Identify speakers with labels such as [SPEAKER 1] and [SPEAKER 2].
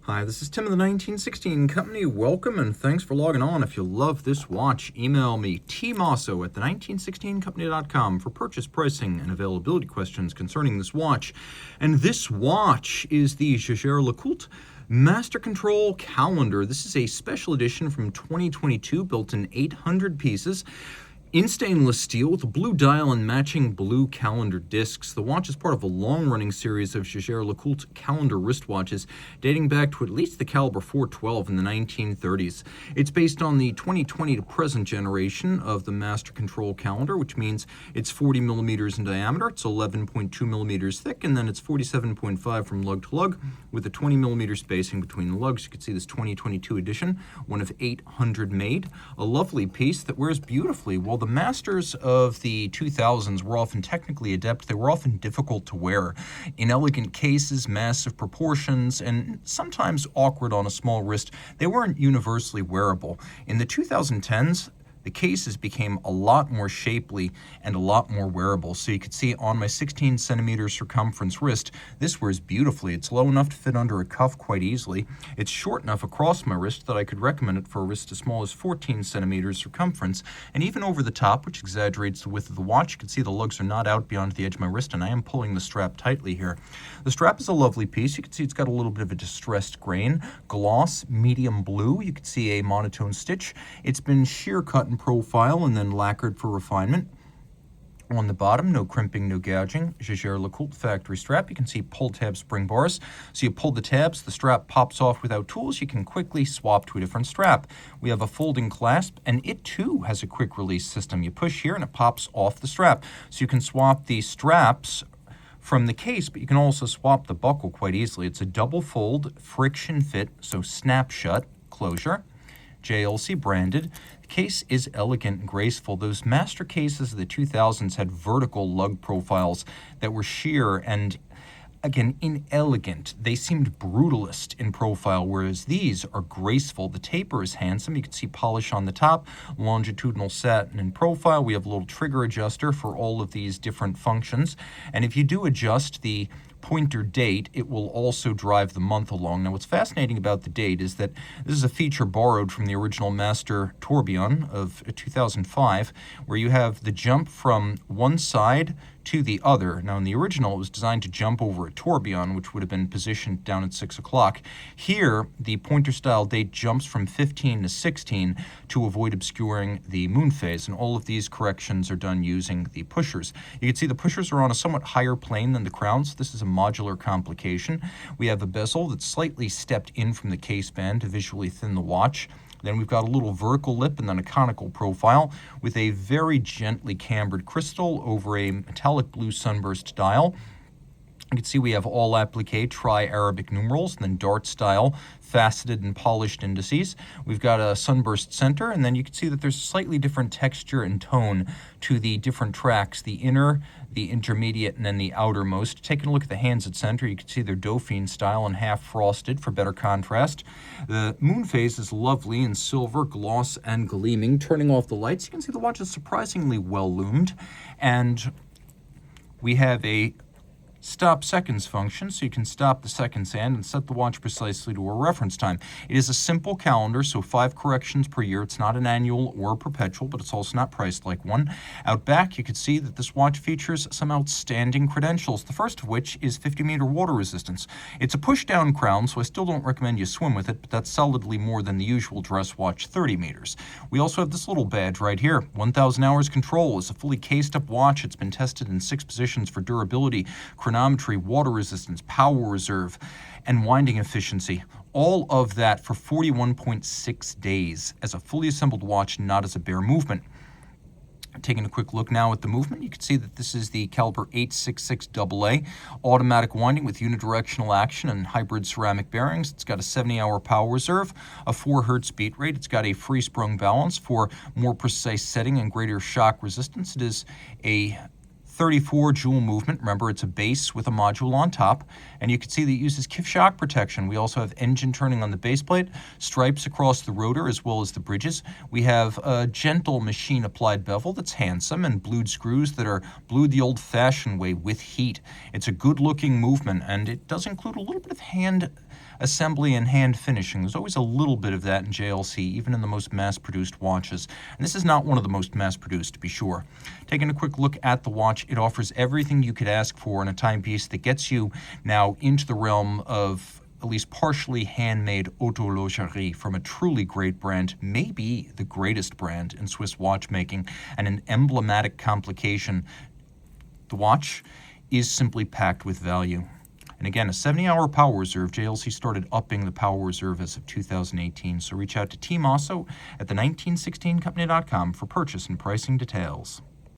[SPEAKER 1] Hi, this is Tim of the 1916 Company. Welcome and thanks for logging on. If you love this watch, email me, tmosso at the1916company.com for purchase, pricing, and availability questions concerning this watch. And this watch is the Jaeger-LeCoultre Master Control Calendar. This is a special edition from 2022, built in 800 pieces. In stainless steel with a blue dial and matching blue calendar discs. The watch is part of a long-running series of Jaeger-LeCoultre calendar wristwatches dating back to at least the caliber 412 in the 1930s. It's based on the 2020 to present generation of the Master Control calendar, which means it's 40 millimeters in diameter, it's 11.2 millimeters thick, and then it's 47.5 from lug to lug with a 20 millimeter spacing between the lugs. You can see this 2022 edition, one of 800 made. A lovely piece that wears beautifully. While the masters of the 2000s were often technically adept, they were often difficult to wear. Inelegant cases, massive proportions, and sometimes awkward on a small wrist, they weren't universally wearable. In the 2010s, the cases became a lot more shapely and a lot more wearable. So you could see on my 16 centimeter circumference wrist, this wears beautifully. It's low enough to fit under a cuff quite easily. It's short enough across my wrist that I could recommend it for a wrist as small as 14 centimeters circumference. And even over the top, which exaggerates the width of the watch, you can see the lugs are not out beyond the edge of my wrist, and I am pulling the strap tightly here. The strap is a lovely piece. You can see it's got a little bit of a distressed grain. Gloss, medium blue. You can see a monotone stitch. It's been shear cut in profile and then lacquered for refinement. On the bottom, no crimping, no gouging. Jaeger-LeCoultre factory strap. You can see pull tab spring bars. So you pull the tabs, the strap pops off without tools. You can quickly swap to a different strap. We have a folding clasp, and it too has a quick release system. You push here and it pops off the strap. So you can swap the straps from the case, but you can also swap the buckle quite easily. It's a double fold, friction fit, so snap shut closure. JLC branded. The case is elegant and graceful. Those master cases of the 2000s had vertical lug profiles that were sheer and, again, inelegant. They seemed brutalist in profile, whereas these are graceful. The taper is handsome. You can see polish on the top, longitudinal satin in profile. We have a little trigger adjuster for all of these different functions. And if you do adjust the pointer date, it will also drive the month along. Now, what's fascinating about the date is that this is a feature borrowed from the original Master Tourbillon of 2005, where you have the jump from one side to the other. Now, in the original, it was designed to jump over a tourbillon, which would have been positioned down at 6 o'clock. Here, the pointer-style date jumps from 15 to 16 to avoid obscuring the moon phase, and all of these corrections are done using the pushers. You can see the pushers are on a somewhat higher plane than the crown, so this is a modular complication. We have a bezel that's slightly stepped in from the case band to visually thin the watch. Then we've got a little vertical lip and then a conical profile with a very gently cambered crystal over a metallic blue sunburst dial. You can see we have all applique tri-Arabic numerals and then dart style faceted and polished indices. We've got a sunburst center, and then you can see that there's a slightly different texture and tone to the different tracks, the inner, the intermediate, and then the outermost. Taking a look at the hands at center, you can see they're Dauphine style and half frosted for better contrast. The moon phase is lovely in silver, gloss, and gleaming. Turning off the lights, you can see the watch is surprisingly well loomed, and we have a stop seconds function, so you can stop the seconds hand and set the watch precisely to a reference time. It is a simple calendar, so 5 corrections per year. It's not an annual or perpetual, but it's also not priced like one. Out back, you can see that this watch features some outstanding credentials, the first of which is 50-meter water resistance. It's a push-down crown, so I still don't recommend you swim with it, but that's solidly more than the usual dress watch 30 meters. We also have this little badge right here. 1,000 hours control. Is a fully cased-up watch. It's been tested in 6 positions for durability, chronometry, water resistance, power reserve, and winding efficiency. All of that for 41.6 days as a fully assembled watch, not as a bare movement. Taking a quick look now at the movement, you can see that this is the caliber 866AA automatic winding with unidirectional action and hybrid ceramic bearings. It's got a 70-hour power reserve, a 4 hertz beat rate. It's got a free sprung balance for more precise setting and greater shock resistance. It is a 34 joule movement. Remember, it's a base with a module on top, and you can see that it uses KIF shock protection. We also have engine turning on the base plate, stripes across the rotor as well as the bridges. We have a gentle machine applied bevel that's handsome and blued screws that are blued the old-fashioned way with heat. It's a good looking movement, and it does include a little bit of hand assembly and hand finishing. There's always a little bit of that in JLC, even in the most mass-produced watches. And this is not one of the most mass-produced, to be sure. Taking a quick look at the watch, it offers everything you could ask for in a timepiece that gets you now into the realm of at least partially handmade horlogerie from a truly great brand, maybe the greatest brand in Swiss watchmaking, and an emblematic complication. The watch is simply packed with value. And again, a 70-hour power reserve. JLC started upping the power reserve as of 2018. So reach out to Team Mosso at the 1916company.com for purchase and pricing details.